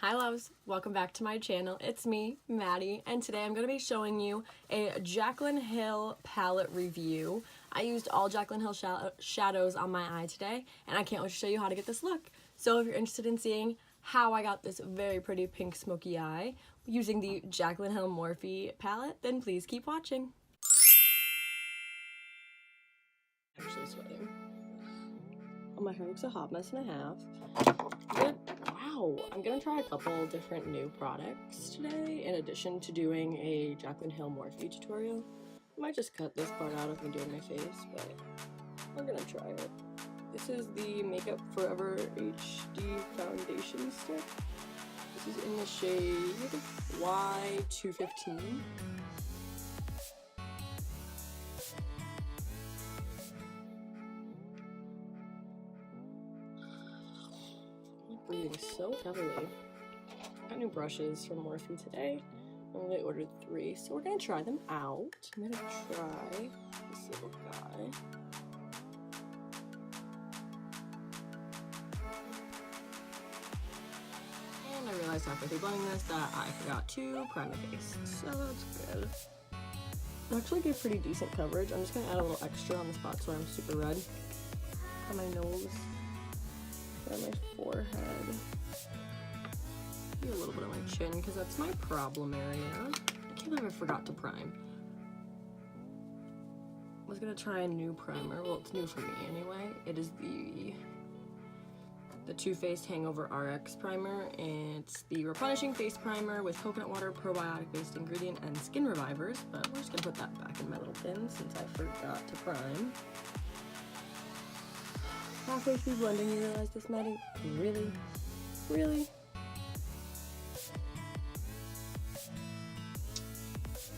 Hi loves, welcome back to my channel. It's me, Maddie, and today I'm going to be showing you a Jaclyn Hill palette review. I used all Jaclyn Hill shadows on my eye today, and I can't wait to show you how to get this look. So if you're interested in seeing how I got this very pretty pink smoky eye using the Jaclyn Hill Morphe palette, then please keep watching. Actually sweating. Oh, my hair looks a hot mess and a half. Wow, I'm gonna try a couple different new products today in addition to doing a Jaclyn Hill Morphe tutorial. I might just cut this part out of me doing my face, but we're gonna try it. This is the Makeup Forever HD foundation stick. This is in the shade Y215. Breathing so heavily. Got new brushes from Morphe today. I only ordered 3, so we're gonna try them out. I'm gonna try this little guy. And I realized halfway through blending this that I forgot to prime my face, so that's good. It actually gave pretty decent coverage. I'm just gonna add a little extra on the spots where I'm super red. On my nose. On my forehead, maybe a little bit on my chin because that's my problem area. I can't believe I forgot to prime. I was gonna try a new primer. Well, it's new for me anyway. It is the Too Faced Hangover RX primer. It's the replenishing face primer with coconut water, probiotic-based ingredient, and skin revivers. But we're just gonna put that back in my little bin since I forgot to prime. Halfway through blending, you realize this, Maddie? Really? Really?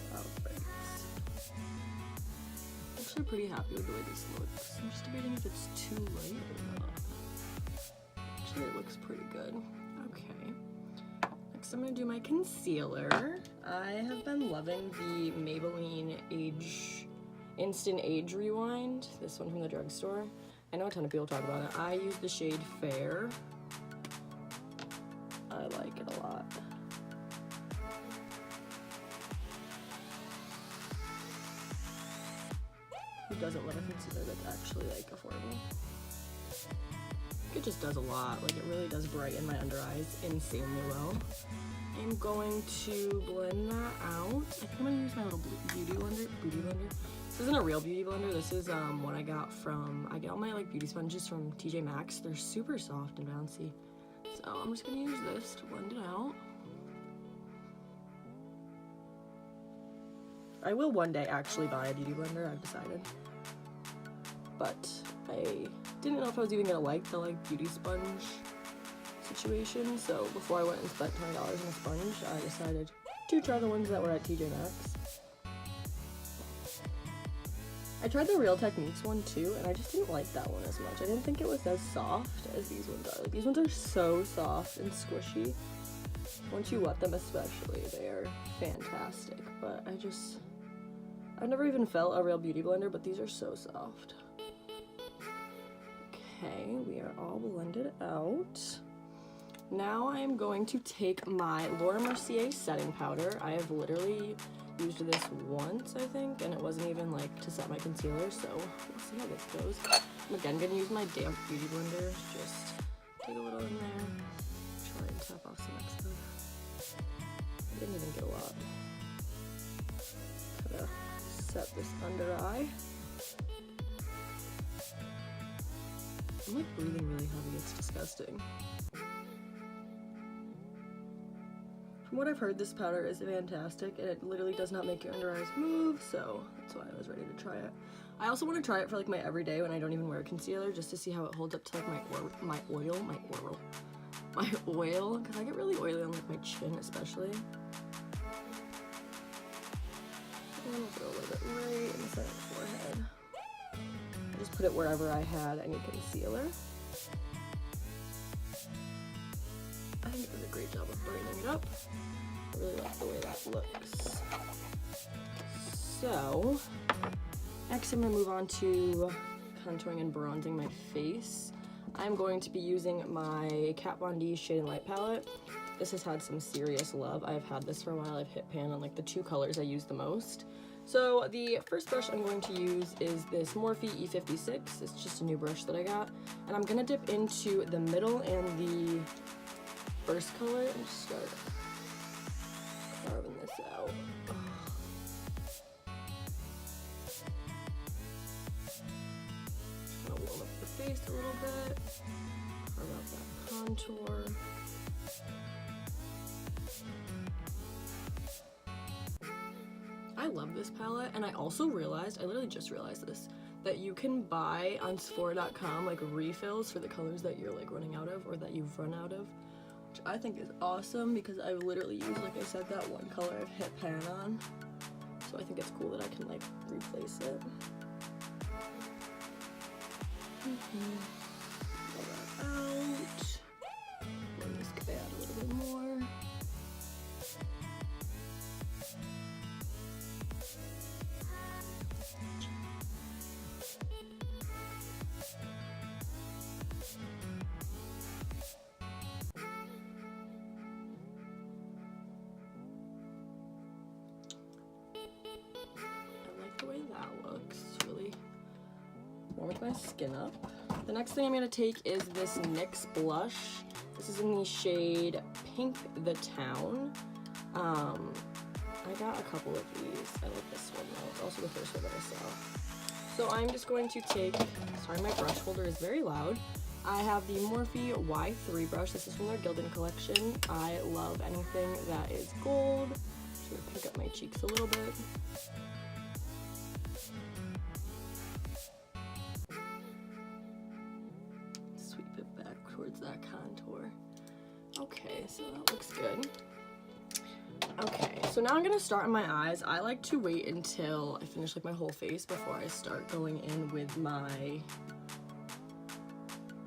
Alright. I'm actually pretty happy with the way this looks. I'm just debating if it's too light or not. Actually, it looks pretty good. Okay. Next, I'm going to do my concealer. I have been loving the Maybelline Instant Age Rewind. This one from the drugstore. I know a ton of people talk about it. I use the shade Fair. I like it a lot. Who doesn't love a concealer that's actually like affordable? It just does a lot. Like it really does brighten my under eyes insanely well. I'm going to blend that out. I think I'm gonna use my little beauty blender. This isn't a real beauty blender. This is what I got from, I get all my like beauty sponges from TJ Maxx. They're super soft and bouncy. So I'm just gonna use this to blend it out. I will one day actually buy a beauty blender, I've decided. But I didn't know if I was even gonna like the beauty sponge situation. So before I went and spent $20 on a sponge, I decided to try the ones that were at TJ Maxx. I tried the Real Techniques one too, and I just didn't like that one as much. I didn't think it was as soft as these ones are. Like, these ones are so soft and squishy. Once you wet them especially, they are fantastic. But I've never even felt a real beauty blender, but these are so soft. Okay, we are all blended out. Now I am going to take my Laura Mercier setting powder. I have literally used this once, I think, and it wasn't even like to set my concealer, so we'll see how this goes. I'm again gonna use my damp beauty blender, just take a little in there, try and tap off some excess. I didn't even get a lot. Gotta set this under eye. I'm like breathing really heavy, it's disgusting. From what I've heard, this powder is fantastic, and it literally does not make your under eyes move, so that's why I was ready to try it. I also want to try it for like my everyday when I don't even wear concealer, just to see how it holds up to like my oil, because I get really oily on like my chin especially. And I'll put a little bit right in the center of the forehead. I just put it wherever I had any concealer. I think it does a great job of brightening it up. I really like the way that looks. So, next I'm going to move on to contouring and bronzing my face. I'm going to be using my Kat Von D Shade and Light palette. this has had some serious love. I've had this for a while. I've hit pan on like the 2 colors I use the most. So the first brush I'm going to use is this Morphe E56. It's just a new brush that I got. And I'm gonna dip into the middle and the first color and just start carving this out. Just gonna warm up the face a little bit. Carve out that contour. I love this palette, and I also realized, I literally just realized this, that you can buy on Sephora.com like refills for the colors that you're like running out of or that you've run out of, which I think is awesome because I've literally used, like I said, that one color I've hit pan on. So I think it's cool that I can like replace it. Pull that out. Blend this guy out a little bit more. The way that looks, it's really warm my skin up. The next thing I'm going to take is this NYX blush. This is in the shade Pink the Town. I got a couple of these. I like this one though. It's also the first one that I saw. So I'm just going to take, sorry my brush holder is very loud. I have the Morphe Y3 brush. This is from their Gilded collection. I love anything that is gold. Just going to pick up my cheeks a little bit. Towards that contour. Okay, so that looks good. Okay, so now I'm gonna start on my eyes. I like to wait until I finish like my whole face before I start going in with my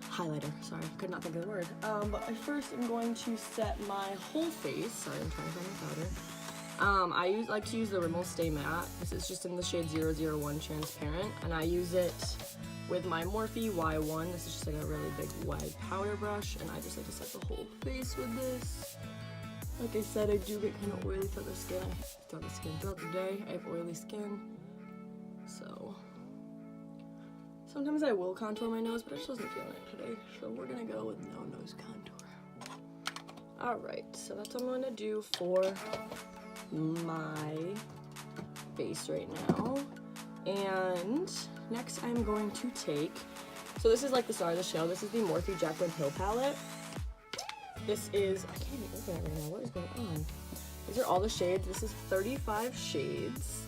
highlighter. Sorry, I could not think of the word. But I first am going to set my whole face. Sorry, I'm trying to find my powder. I like to use the Rimmel Stay Matte. This is just in the shade 001 Transparent, and I use it with my Morphe Y1. This is just like a really big wide powder brush, and I just like to set the whole face with this. Like I said, I do get kind of oily throughout the skin. Throughout the day, I have oily skin. So sometimes I will contour my nose, but I just wasn't feeling it today. So we're gonna go with no nose contour. Alright, so that's what I'm gonna do for my face right now. And next I'm going to take, so this is like the star of the show, this is the Morphe Jaclyn Hill palette. This is, I can't even open it right now, what is going on? These are all the shades. This is 35 shades.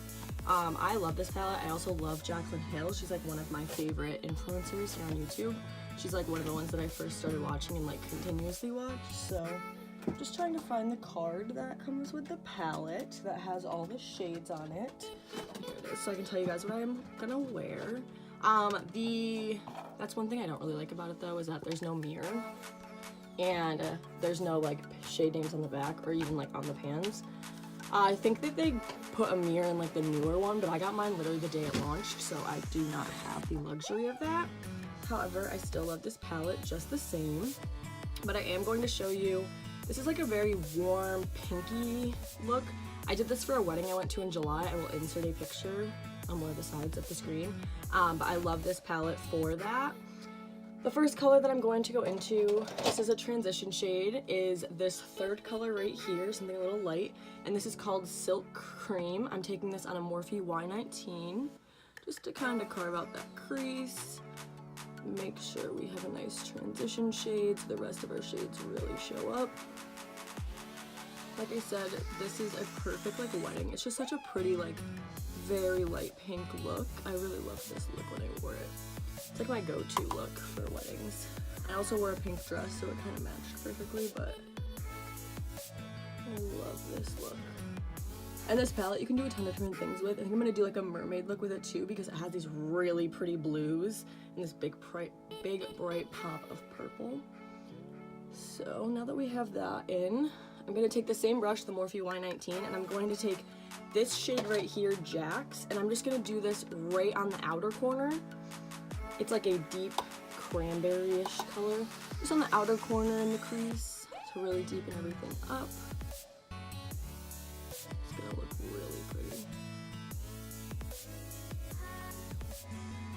I love this palette. I also love Jaclyn Hill. She's like one of my favorite influencers here on YouTube. She's like one of the ones that I first started watching and like continuously watch. So I'm just trying to find the card that comes with the palette that has all the shades on it. Here it is, so I can tell you guys what I'm gonna wear. That's one thing I don't really like about it though, is that there's no mirror. And there's no like shade names on the back or even like on the pans. I think that they put a mirror in like the newer one, but I got mine literally the day it launched, so I do not have the luxury of that. However, I still love this palette just the same. But I am going to show you, this is like a very warm pinky look. I did this for a wedding I went to in July. I will insert a picture on one of the sides of the screen. But I love this palette for that. The first color that I'm going to go into, this is a transition shade, is this third color right here, something a little light, and this is called Silk Cream. I'm taking this on a Morphe Y19, just to kind of carve out that crease, make sure we have a nice transition shade so the rest of our shades really show up. Like I said, this is a perfect like wedding. It's just such a pretty, like, very light pink look. I really love this look when I wore it. It's like my go-to look for weddings. I also wore a pink dress, so it kind of matched perfectly, but I love this look. And this palette you can do a ton of different things with. I think I'm gonna do like a mermaid look with it too, because it has these really pretty blues and this big bright pop of purple. So now that we have that in, I'm gonna take the same brush, the Morphe Y19, and I'm going to take this shade right here, Jax, and I'm just gonna do this right on the outer corner. It's like a deep cranberry-ish color, just on the outer corner in the crease. to really deepen everything up. It's gonna look really pretty.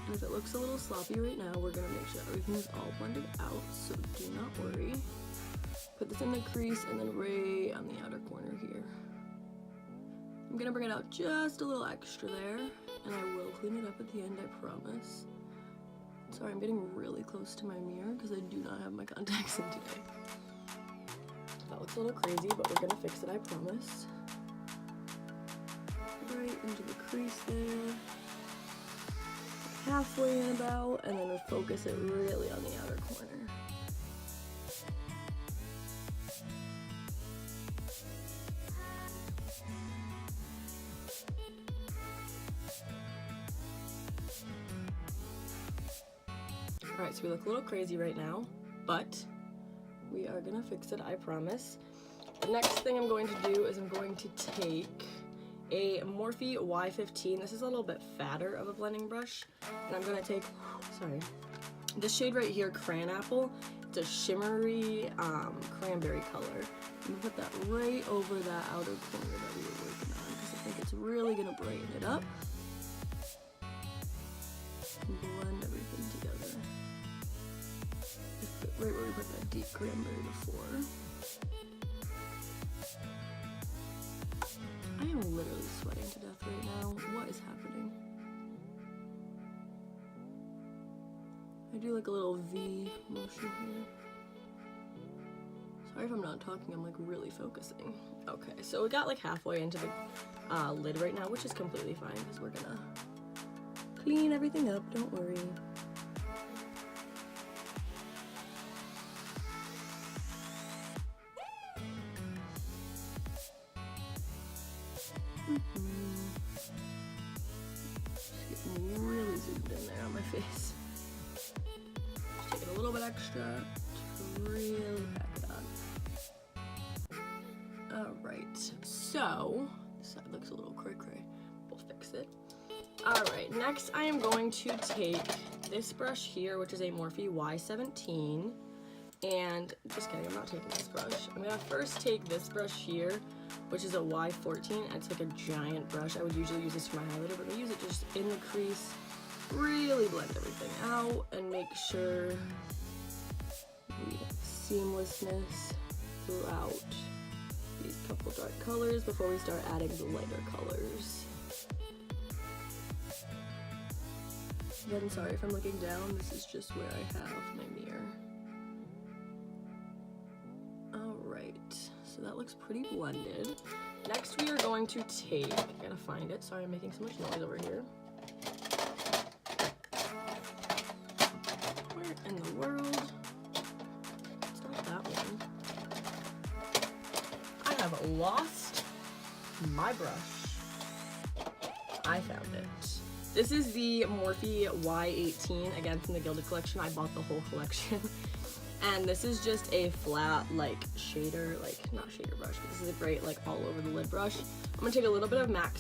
And if it looks a little sloppy right now, we're gonna make sure everything is all blended out, so do not worry. Put this in the crease and then right on the outer corner here. I'm gonna bring it out just a little extra there, and I will clean it up at the end, I promise. Sorry, I'm getting really close to my mirror because I do not have my contacts in today. That looks a little crazy, but we're gonna fix it, I promise. Right into the crease there. Halfway in about, and then we'll focus it really on the outer corner. Alright, so we look a little crazy right now, but we are gonna fix it, I promise. The next thing I'm going to do is I'm going to take a Morphe Y15. This is a little bit fatter of a blending brush, and I'm gonna take, sorry, this shade right here, Cran Apple. It's a shimmery cranberry color. I'm gonna put that right over that outer corner that we were working on because I think it's really gonna brighten it up. And blend everything together. Just right where we put that deep cranberry before. I am literally sweating to death right now. What is happening? I do like a little V motion here. Sorry if I'm not talking, I'm like really focusing. Okay, so we got like halfway into the lid right now, which is completely fine because we're gonna clean everything up, don't worry. Just getting really zoomed in there on my face. Just taking a little bit extra to really pack it on. Alright, so this side looks a little cray-cray. We'll fix it. Alright, next I am going to take this brush here, which is a Morphe Y17. And just kidding, I'm not taking this brush. I'm gonna first take this brush here, which is a Y14. It's like a giant brush. I would usually use this for my highlighter, but I use it just in the crease. Really blend everything out and make sure we have seamlessness throughout these couple dark colors before we start adding the lighter colors. Again, sorry if I'm looking down, this is just where I have my mirror. Alright, so that looks pretty blended. Next we are going to take, I gotta find it, sorry I'm making so much noise over here. Where in the world? It's not that one. I have lost my brush. I found it. This is the Morphe Y18, again from the Gilded Collection. I bought the whole collection. And this is just a flat, like, shader, like, not shader brush, but this is a great, like, all over the lid brush. I'm gonna take a little bit of MAC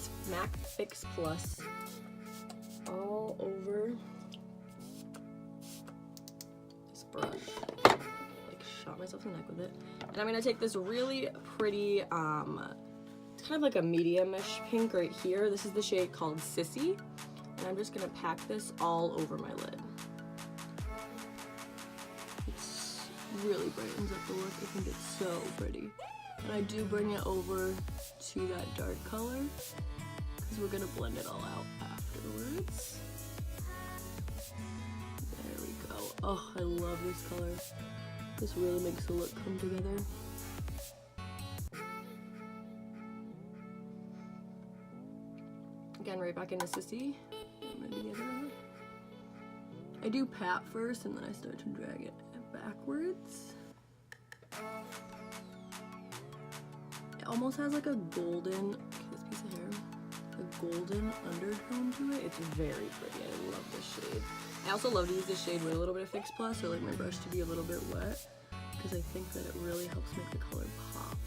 Fix Plus all over this brush. Like, shot myself in the neck with it. And I'm gonna take this really pretty, it's kind of like a medium-ish pink right here. This is the shade called Sissy. And I'm just gonna pack this all over my lid. It's really brightens up the look. I think it's so pretty. And I do bring it over to that dark color because we're gonna blend it all out afterwards. There we go. Oh, I love this color. This really makes the look come together. Again, right back into Sissy. I do pat first and then I start to drag it backwards. It almost has like a golden, this piece of hair, a golden undertone to it. It's very pretty. I love this shade. I also love to use this shade with a little bit of Fix Plus or like my brush to be a little bit wet because I think that it really helps make the color pop.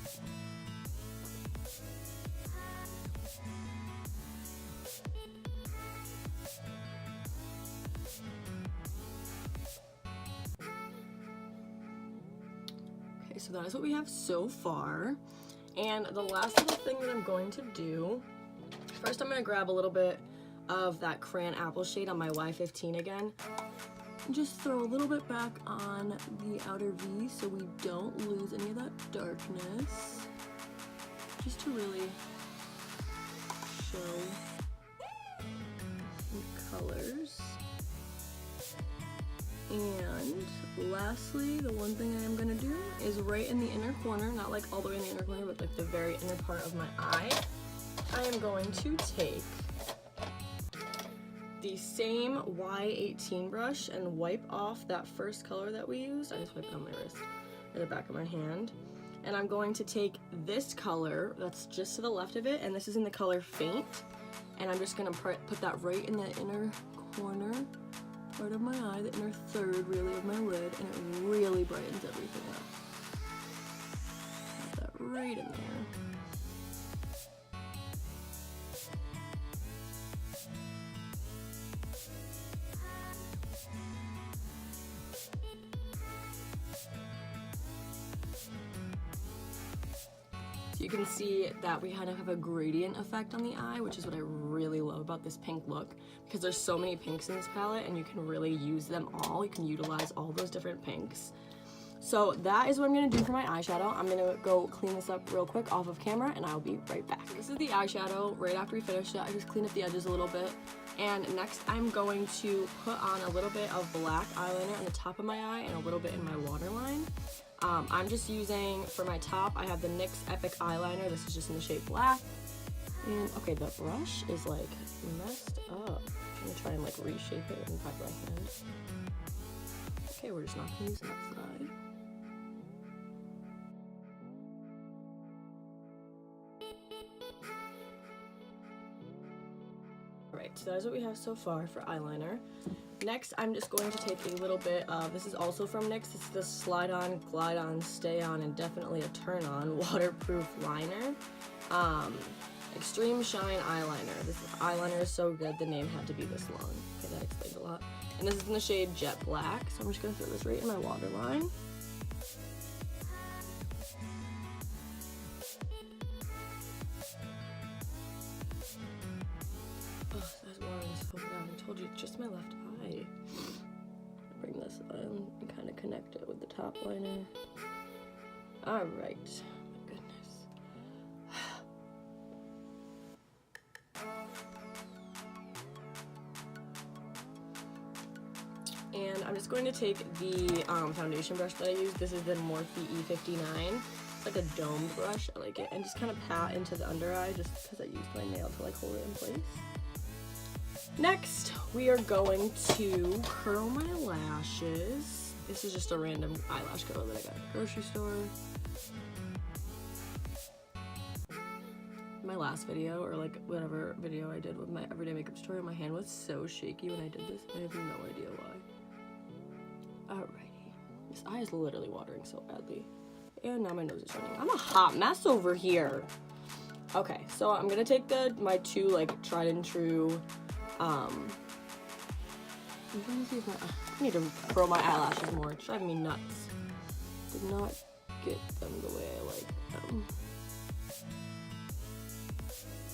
Okay, so that is what we have so far. And the last little thing that I'm going to do, first I'm going to grab a little bit of that crayon apple shade on my Y15 again. And just throw a little bit back on the outer V so we don't lose any of that darkness. Just to really show some colors. And lastly, the one thing I am going to do is right in the inner corner, not like all the way in the inner corner, but like the very inner part of my eye, I am going to take the same Y18 brush and wipe off that first color that we used. I just wiped it on my wrist or the back of my hand. And I'm going to take this color that's just to the left of it, and this is in the color Faint, and I'm just going to put that right in the inner corner part of my eye, the inner third really of my lid, and it really brightens everything up. Put that right in there. So you can see that we kind of have a gradient effect on the eye, which is what I really love about this pink look, because there's so many pinks in this palette and you can really use them all. You can utilize all those different pinks. So that is what I'm going to do for my eyeshadow. I'm going to go clean this up real quick off of camera and I'll be right back. This is the eyeshadow right after we finished it. I just cleaned up the edges a little bit. And next I'm going to put on a little bit of black eyeliner on the top of my eye and a little bit in my waterline. I'm just using, for my top, I have the NYX Epic Eyeliner. This is just in the shade black. And, okay, the brush is, like, messed up. I'm gonna try and, like, reshape it in the back of my hand. Okay, we're just not gonna use that side. Alright, so that's what we have so far for eyeliner. Next, I'm just going to take a little bit of, this is also from NYX, this is the Slide On, Glide On, Stay On, and Definitely a Turn On waterproof liner. Extreme Shine Eyeliner. This eyeliner is so good, the name had to be this long. Okay, that explains a lot. And this is in the shade Jet Black, so I'm just going to throw this right in my waterline. Oh, that's watering so bad. I told you, it's just my left eye. Bring this on and kind of connect it with the top liner. Alright. My goodness. And I'm just going to take the foundation brush that I use. This is the Morphe E59. It's like a domed brush. I like it. And just kind of pat into the under eye just because I used my nail to like hold it in place. Next, we are going to curl my lashes. This is just a random eyelash curler that I got at the grocery store. My last video, or like whatever video I did with my everyday makeup tutorial, my hand was so shaky when I did this. I have no idea why. Alrighty. This eye is literally watering so badly. And now my nose is running. I'm a hot mess over here. Okay, so I'm gonna take my two like tried and true I'm trying to see if I need to curl my eyelashes more. It's driving me nuts. Did not get them the way I like them.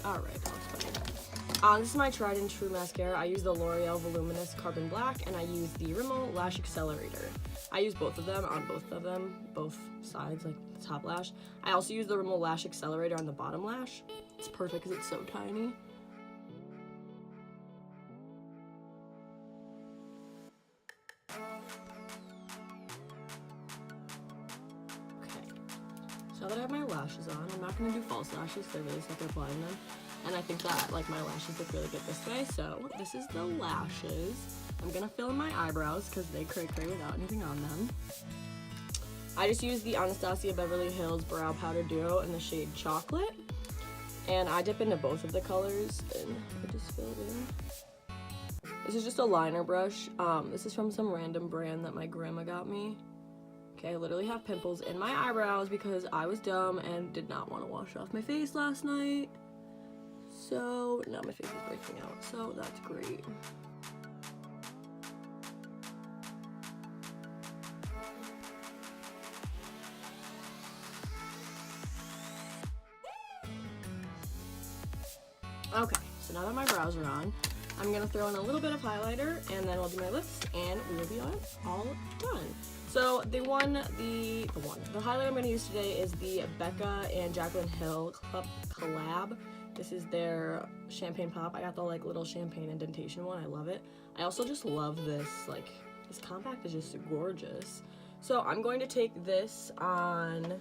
Alright, that was funny. This is my tried and true mascara. I use the L'Oreal Voluminous Carbon Black and I use the Rimmel Lash Accelerator. I use both of them on both of them, both sides, like the top lash. I also use the Rimmel Lash Accelerator on the bottom lash. It's perfect because it's so tiny. Now that I have my lashes on, I'm not going to do false lashes because I really suck at applying them. And I think that like my lashes look really good this way. So this is the lashes. I'm going to fill in my eyebrows because they cray without anything on them. I just used the Anastasia Beverly Hills Brow Powder Duo in the shade Chocolate. And I dip into both of the colors and I just fill it in. This is just a liner brush. This is from some random brand that my grandma got me. Okay, I literally have pimples in my eyebrows because I was dumb and did not want to wash off my face last night. So now my face is breaking out, so that's great. Okay, so now that my brows are on, I'm gonna throw in a little bit of highlighter, and then we'll do my lips, and we will be all done. So the highlight I'm gonna use today is the Becca and Jaclyn Hill collab. This is their champagne pop. I got the like little champagne indentation one. I love it. I also just love this, like, this compact is just gorgeous. So I'm going to take this on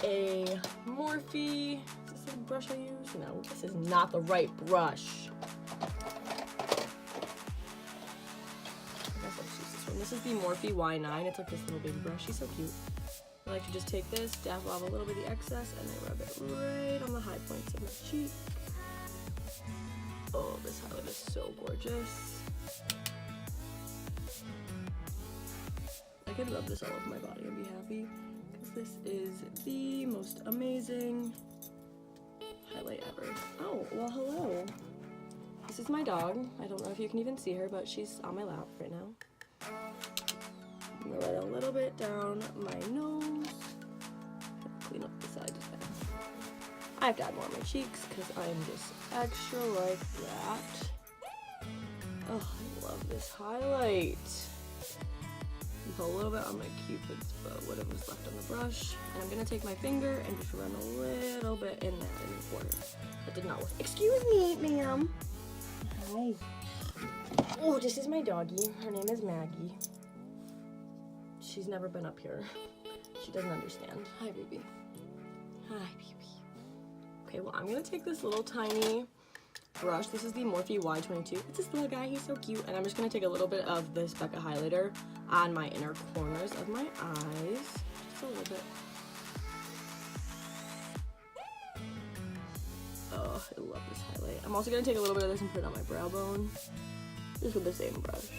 a Morphe. Is this the brush I use? No, this is not the right brush. This is the Morphe Y9. It's like this little baby brush. She's so cute. I like to just take this, dab off a little bit of the excess, and then rub it right on the high points of my cheek. Oh, this highlight is so gorgeous. I could rub this all over my body and be happy, because this is the most amazing highlight ever. Oh, well, hello. This is my dog. I don't know if you can even see her, but she's on my lap right now. I'm gonna write a little bit down my nose. Clean up the sides of that. I have to add more on my cheeks because I'm just extra like that. Oh, I love this highlight. Put a little bit on my cupid's bow, whatever's left on the brush. And I'm gonna take my finger and just run a little bit in there in the corner. That did not work. Excuse me, ma'am. Hi. Oh, this is my doggie. Her name is Maggie. She's never been up here. She doesn't understand. Hi, baby. Hi, baby. Okay, well, I'm gonna take this little tiny brush. This is the Morphe Y22. It's this little guy. He's so cute. And I'm just gonna take a little bit of this Becca highlighter on my inner corners of my eyes. Just a little bit. Oh, I love this highlight. I'm also gonna take a little bit of this and put it on my brow bone. Just with the same brush.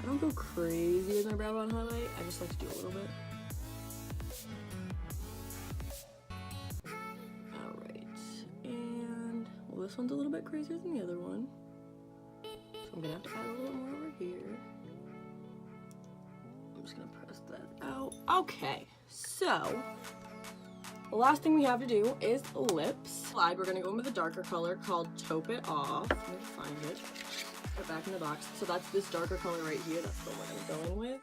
I don't go crazy with my brow bone highlight. I just like to do a little bit. Alright. And, well, this one's a little bit crazier than the other one. So I'm gonna have to add a little bit more over here. I'm just gonna press that out. Okay, so the last thing we have to do is lips. We're gonna go in with a darker color called Taupe It Off. Let me find it. Put it back in the box. So that's this darker color right here. That's the one I'm going with.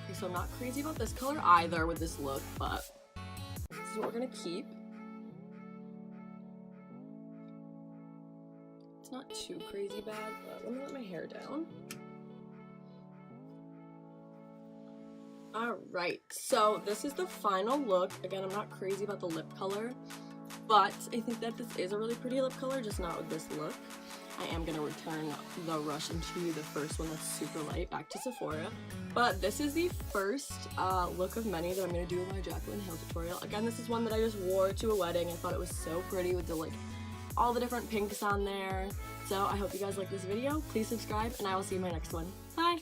Okay, so I'm not crazy about this color either with this look, but this is what we're gonna keep. It's not too crazy bad, but let me let my hair down. Alright, so this is the final look. Again, I'm not crazy about the lip color, but I think that this is a really pretty lip color, just not with this look. I am going to return the Rush into the first one that's super light back to Sephora. But this is the first look of many that I'm going to do in my Jaclyn Hill tutorial. Again, this is one that I just wore to a wedding. I thought it was so pretty with the all the different pinks on there. So I hope you guys like this video. Please subscribe, and I will see you in my next one. Bye!